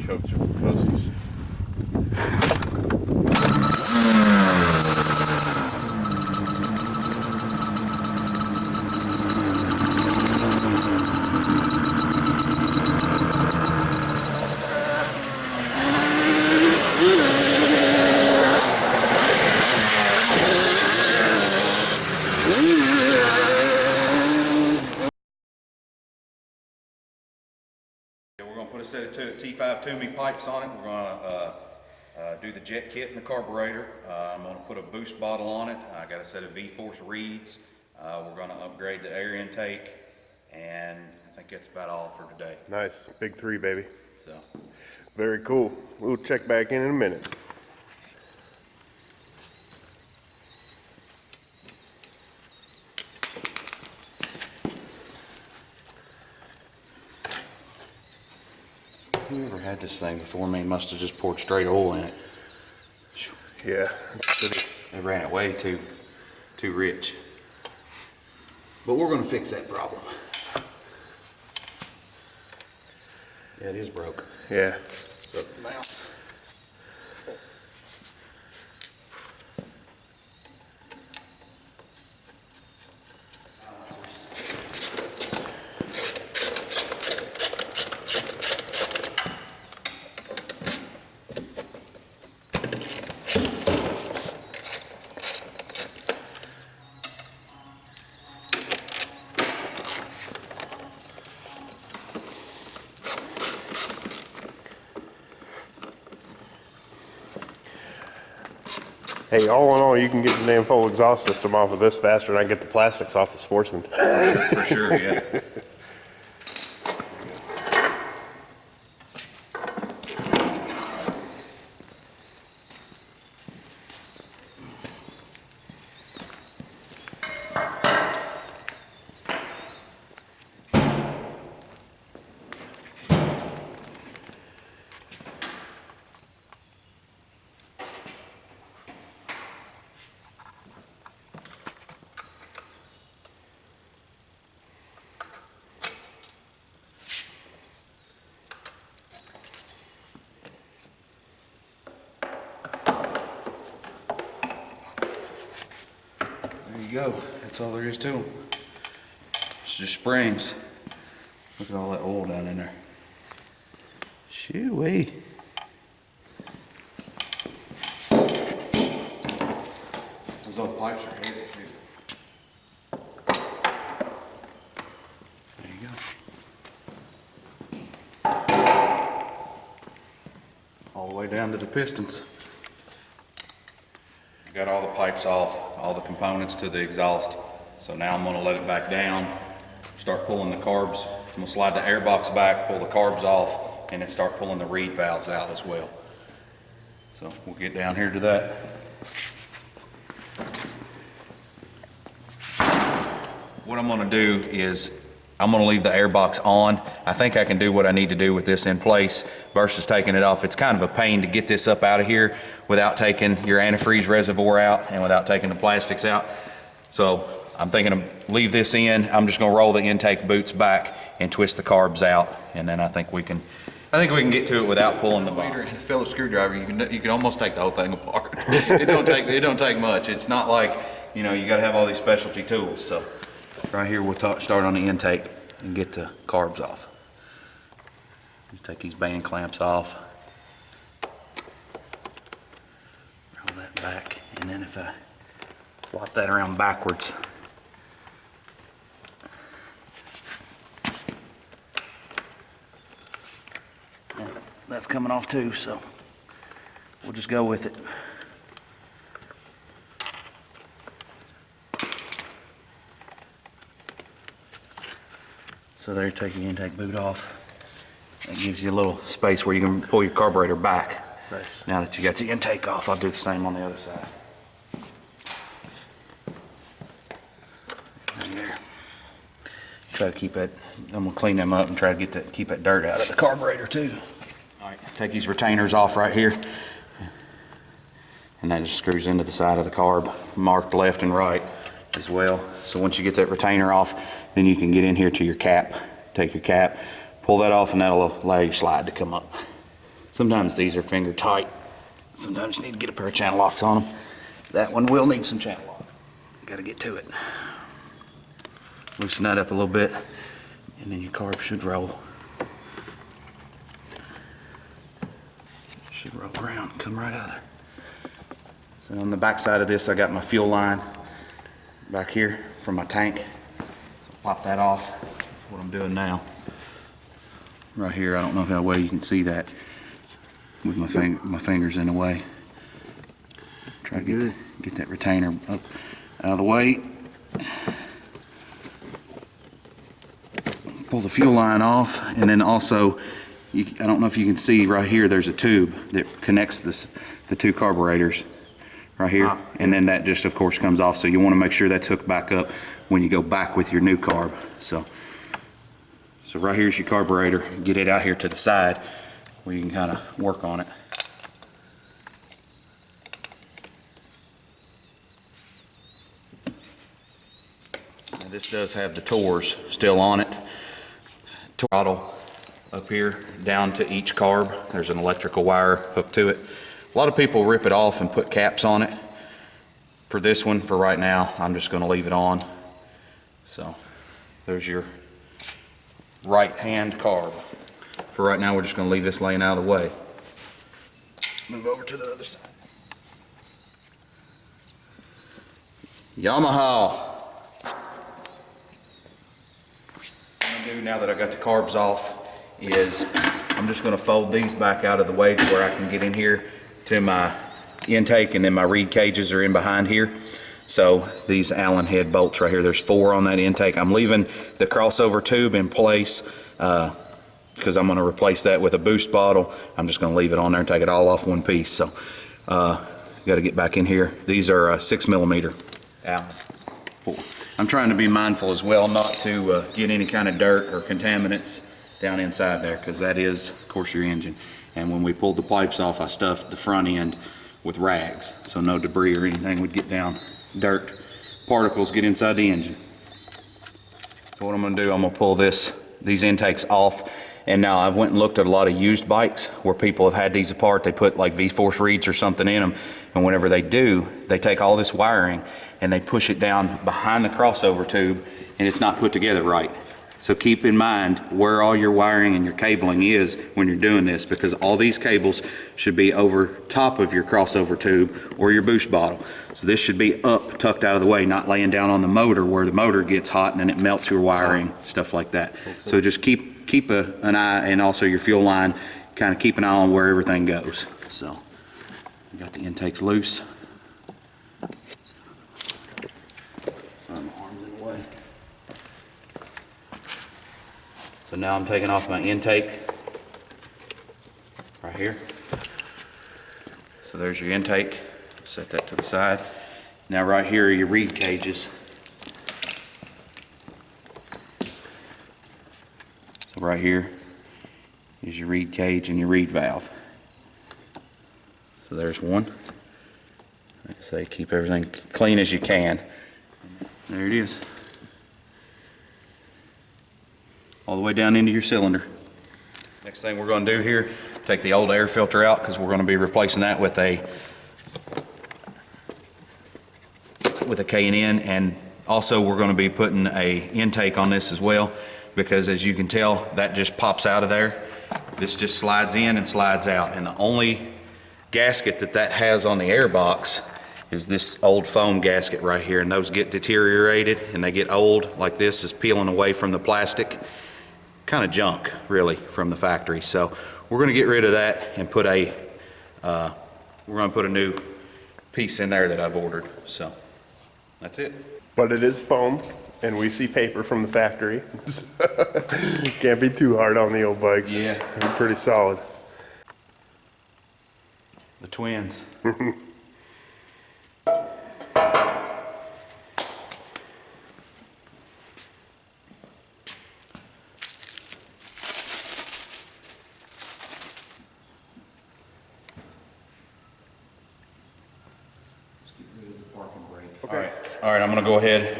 chokes are pussies. We're going to put a set of T5 Toomey pipes on it. We're going to do the jet kit and the carburetor. I'm going to put a boost bottle on it. I got a set of V-force reeds. We're going to upgrade the air intake, and I think that's about all for today. Nice, big 3, baby. So, very cool. We'll check back in a minute. whoever had this thing before me must have just poured straight oil in it. Yeah, they ran it way too rich. But we're going to fix that problem. Yeah, it is broke. Yeah. Broke the mount. Hey, all in all, you can get the damn full exhaust system off of this faster than I get the plastics off the Sportsman. For sure, yeah. There you go. That's all there is to them. It's just springs. Look at all that oil down in there. Shoo-wee. Those old pipes are heavy too. There you go. All the way down to the pistons. Got all the pipes off, all the components to the exhaust. So now I'm going to let it back down, start pulling the carbs. I'm going to slide the air box back, pull the carbs off, and then start pulling the reed valves out as well. So we'll get down here to that. What I'm going to do is I'm going to leave the air box on. I think I can do what I need to do with this in place versus taking it off. It's kind of a pain to get this up out of here without taking your antifreeze reservoir out and without taking the plastics out. So I'm thinking to leave this in. I'm just going to roll the intake boots back and twist the carbs out, and then I think we can get to it without pulling the box. It's a Phillips screwdriver. You can almost take the whole thing apart. It don't take much. It's not like, you know, you got to have all these specialty tools. So right here we'll start on the intake and get the carbs off. Just take these band clamps off. Roll that back, and then if I flop that around backwards, that's coming off too, so we'll just go with it. So there, take the intake boot off. That gives you a little space where you can pull your carburetor back. nice. Now that you got the intake off, I'll do the same on the other side. And there. Try to keep that, I'm gonna clean them up and try to keep that dirt out of the carburetor too. All right, take these retainers off right here. And that just screws into the side of the carb, marked left and right as well. So once you get that retainer off, then you can get in here to your cap. Take your cap, pull that off, and that'll allow your slide to come up. Sometimes these are finger tight. Sometimes you need to get a pair of channel locks on them. That one will need some channel locks. Gotta get to it. Loosen that up a little bit, and then your carb should roll. Should roll around and come right out of there. So on the back side of this, I got my fuel line back here from my tank. So pop that off. That's what I'm doing now. Right here, I don't know how well you can see that with my fingers in the way. Try to get that retainer up out of the way. Pull the fuel line off, and then also, I don't know if you can see right here, there's a tube that connects the two carburetors right here, and then that just of course comes off, so you want to make sure that's hooked back up when you go back with your new carb. So right here's your carburetor. Get it out here to the side where you can kind of work on it. Now this does have the Tors still on it. Throttle up here down to each carb. There's an electrical wire hooked to it. A lot of people rip it off and put caps on it. For this one, for right now, I'm just going to leave it on. So there's your right hand carb. For right now, we're just going to leave this laying out of the way. Move over to the other side. Yamaha. What I'm going to do now that I got the carbs off is I'm just going to fold these back out of the way to where I can get in here to my intake, and then my reed cages are in behind here. So these Allen head bolts right here, there's 4 on that intake. I'm leaving the crossover tube in place because I'm going to replace that with a boost bottle. I'm just going to leave it on there and take it all off one piece. So got to get back in here. These are 6mm Allen. 4. I'm trying to be mindful as well not to get any kind of dirt or contaminants down inside there, because that is of course your engine. And when we pulled the pipes off, I stuffed the front end with rags so no debris or anything would get down. Dirt particles get inside the engine. So what I'm going to do, I'm going to pull these intakes off. And now I've went and looked at a lot of used bikes where people have had these apart. They put like V-force reeds or something in them, and whenever they do, they take all this wiring and they push it down behind the crossover tube, and it's not put together right. So keep in mind where all your wiring and your cabling is when you're doing this, because all these cables should be over top of your crossover tube or your boost bottle. So this should be up, tucked out of the way, not laying down on the motor where the motor gets hot and then it melts your wiring, stuff like that. So just keep an eye, and also your fuel line, kind of keep an eye on where everything goes. So we got the intakes loose. Sorry, my arm's in the way. So now I'm taking off my intake right here. So there's your intake. Set that to the side. Now right here are your reed cages. So right here is your reed cage and your reed valve. So there's one. Like I say, keep everything clean as you can. There it is. All the way down into your cylinder. Next thing we're going to do here, take the old air filter out, because we're going to be replacing that with a K&N, and also we're going to be putting a intake on this as well, because as you can tell, that just pops out of there. This just slides in and slides out, and the only gasket that has on the air box is this old foam gasket right here, and those get deteriorated and they get old. Like this is peeling away from the plastic. Kind of junk really from the factory. So we're going to get rid of that and put a new piece in there that I've ordered. So that's it. But it is foam, and we see paper from the factory. Can't be too hard on the old bikes. Yeah. They're pretty solid. The twins. All right, I'm gonna go ahead,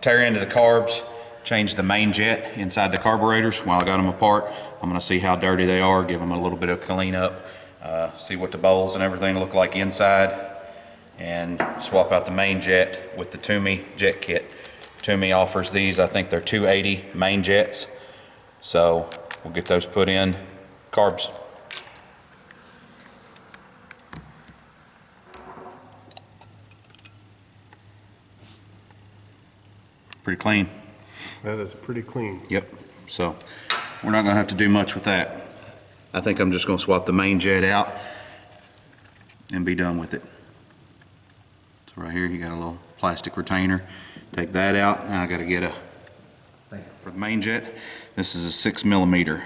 tear into the carbs, change the main jet inside the carburetors. While I got them apart, I'm gonna see how dirty they are, give them a little bit of cleanup, see what the bowls and everything look like inside, and swap out the main jet with the Toomey jet kit. Toomey offers these, I think they're 280 main jets. So we'll get those put in carbs. Pretty clean. That is pretty clean. Yep. So we're not gonna have to do much with that. I think I'm just gonna swap the main jet out and be done with it. So right here you got a little plastic retainer. Take that out. Now I gotta get for the main jet, this is a 6mm.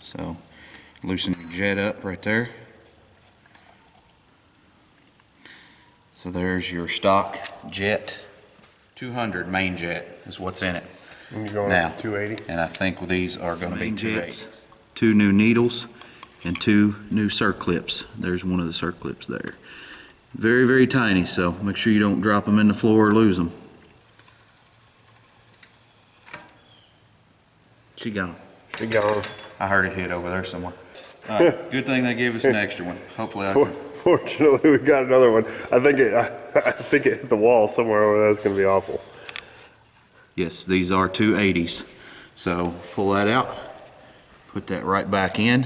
So loosen your jet up right there. So there's your stock jet. 200 main jet is what's in it. And you're going Now, up to 280? and I think these are gonna be jets. 2 new needles and 2 new circlips. There's one of the circlips there. Very, very tiny, so make sure you don't drop them in the floor or lose them. She gone. She gone. I heard it hit over there somewhere. All right, good thing they gave us an extra one. Hopefully Fortunately, we got another one. I think it hit the wall somewhere over there. That's gonna be awful. Yes, these are 280s. So pull that out, put that right back in.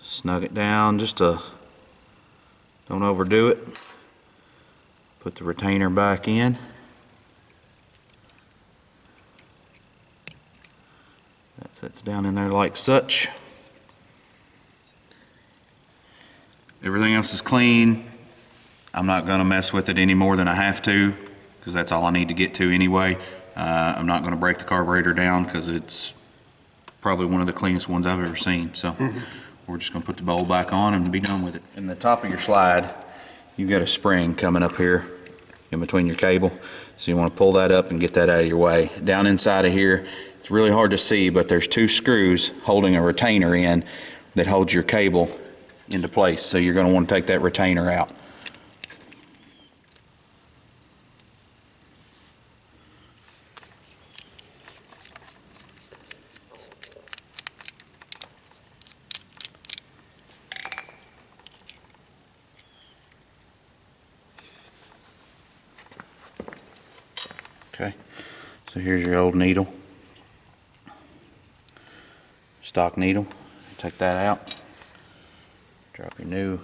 Snug it down just to, don't overdo it. Put the retainer back in. That sits down in there like such. Everything else is clean. I'm not gonna mess with it any more than I have to, because that's all I need to get to anyway. I'm not gonna break the carburetor down because it's probably one of the cleanest ones I've ever seen. So we're just gonna put the bowl back on and be done with it. In the top of your slide, you've got a spring coming up here in between your cable. So you wanna pull that up and get that out of your way. Down inside of here, it's really hard to see, but there's 2 screws holding a retainer in that holds your cable into place. So you're gonna wanna take that retainer out. Okay, so here's your old needle, stock needle. Take that out, drop your new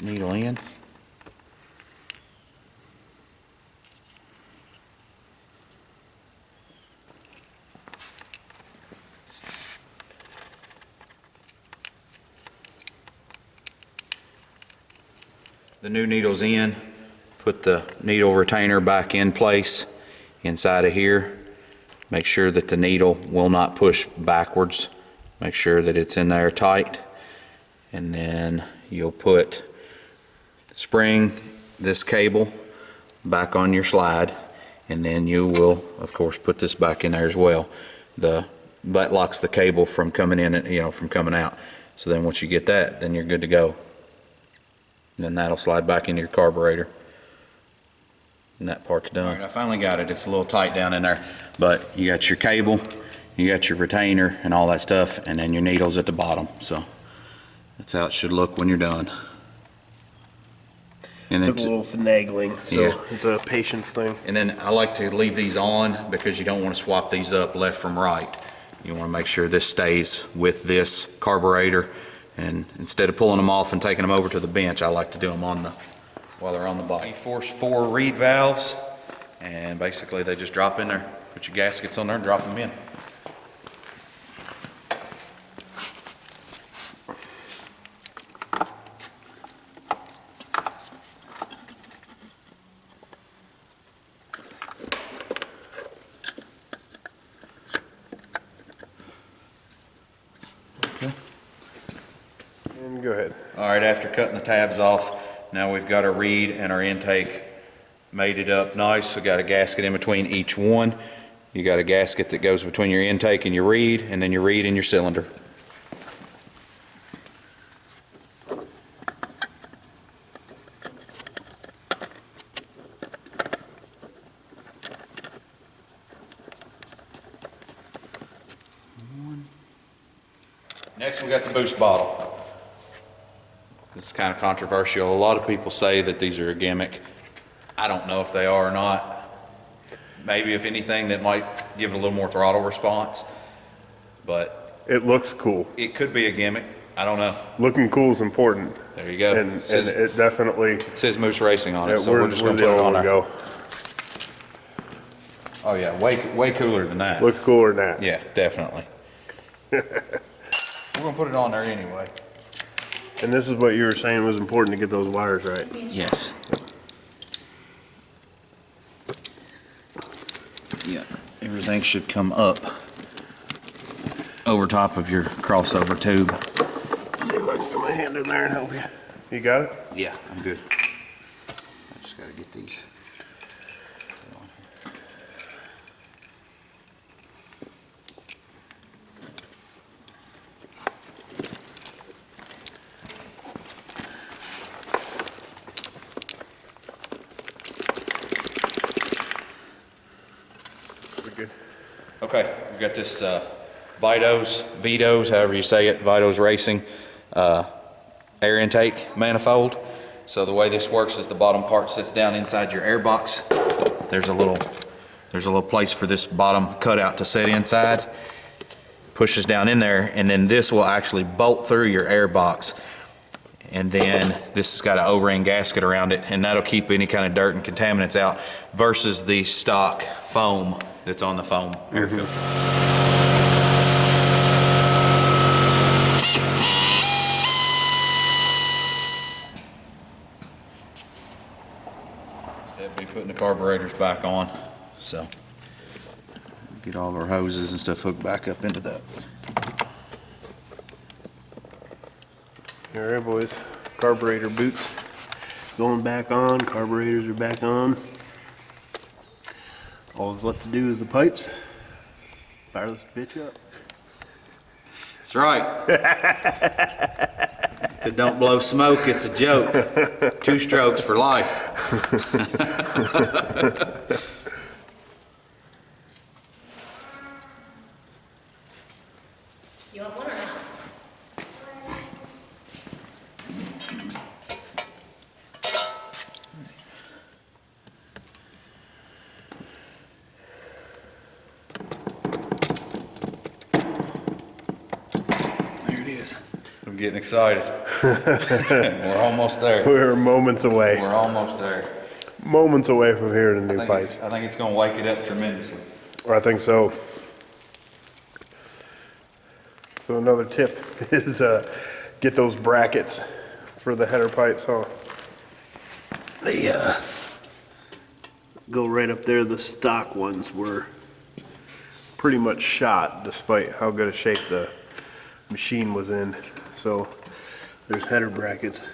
needle in. The new needle's in, put the needle retainer back in place inside of here. Make sure that the needle will not push backwards. Make sure that it's in there tight. And then you'll put the spring, this cable, back on your slide. And then you will, of course, put this back in there as well. That locks the cable from coming in and, from coming out. So then once you get that, then you're good to go. And then that'll slide back into your carburetor. And that part's done. All right, I finally got it. It's a little tight down in there, but you got your cable, you got your retainer and all that stuff, and then your needles at the bottom. So that's how it should look when you're done. And Took a little finagling, so Yeah. it's a patience thing. And then I like to leave these on because you don't want to swap these up left from right. You want to make sure this stays with this carburetor. And instead of pulling them off and taking them over to the bench, I like to do them while they're on the bike. Force 4 reed valves, and basically they just drop in there. Put your gaskets on there and drop them in. And go ahead. All right, after cutting the tabs off, now we've got our reed and our intake mated up nice. We got a gasket in between each one. You got a gasket that goes between your intake and your reed, and then your reed and your cylinder. Next, we got the boost bottle. This is kind of controversial. A lot of people say that these are a gimmick. I don't know if they are or not. Maybe if anything, that might give it a little more throttle response, but It looks cool. it could be a gimmick. I don't know. Looking cool is important. There you go. And It says, it definitely, it says Moose Racing on it, so we're we're just gonna the put it only on one there. go. Oh yeah, way cooler than that. Looks cooler than that. Yeah, definitely. We're gonna put it on there anyway. And this is what you were saying was important to get those wires right. Yes. Yeah, everything should come up over top of your crossover tube. See if I can get my hand in there and help you. You got it? Yeah, I'm good. I just gotta get these. We're good. Okay, we got this Vito's, however you say it, Vito's Racing air intake manifold. So the way this works is the bottom part sits down inside your air box. There's a little place for this bottom cutout to sit inside. Pushes down in there, and then this will actually bolt through your air box. And then this has got an O-ring gasket around it, and that'll keep any kind of dirt and contaminants out versus the stock foam that's on the foam air filter. Instead of be putting the carburetors back on, so get all of our hoses and stuff hooked back up into that. All right, boys. Carburetor boots going back on. Carburetors are back on. All that's left to do is the pipes. Fire this bitch up. That's right. If it don't blow smoke, it's a joke. 2 strokes for life. You want one or not? There it is. I'm getting excited. We're almost there. We're moments away. We're almost there. Moments away from hearing the new I pipes. think it's gonna wake it up tremendously. I think so. So another tip is get those brackets for the header pipes, huh? They go right up there. The stock ones were pretty much shot despite how good a shape the machine was in. So there's header brackets.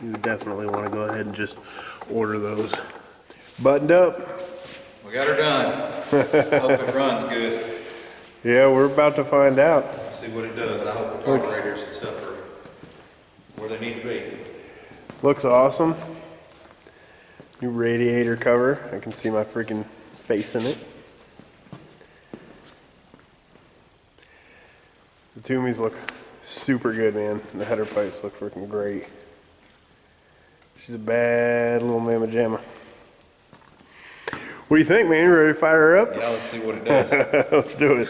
You would definitely want to go ahead and just order those. Buttoned up. We got her done. Hope it runs good. Yeah, we're about to find out. See what it does. I hope the carburetors and stuff are where they need to be. Looks awesome. New radiator cover. I can see my freaking face in it. The Toomeys look super good, man. The header pipes look freaking great. She's a bad little mamma jamma. What do you think, man? You ready to fire her up? Yeah, let's see what it does. Let's do it.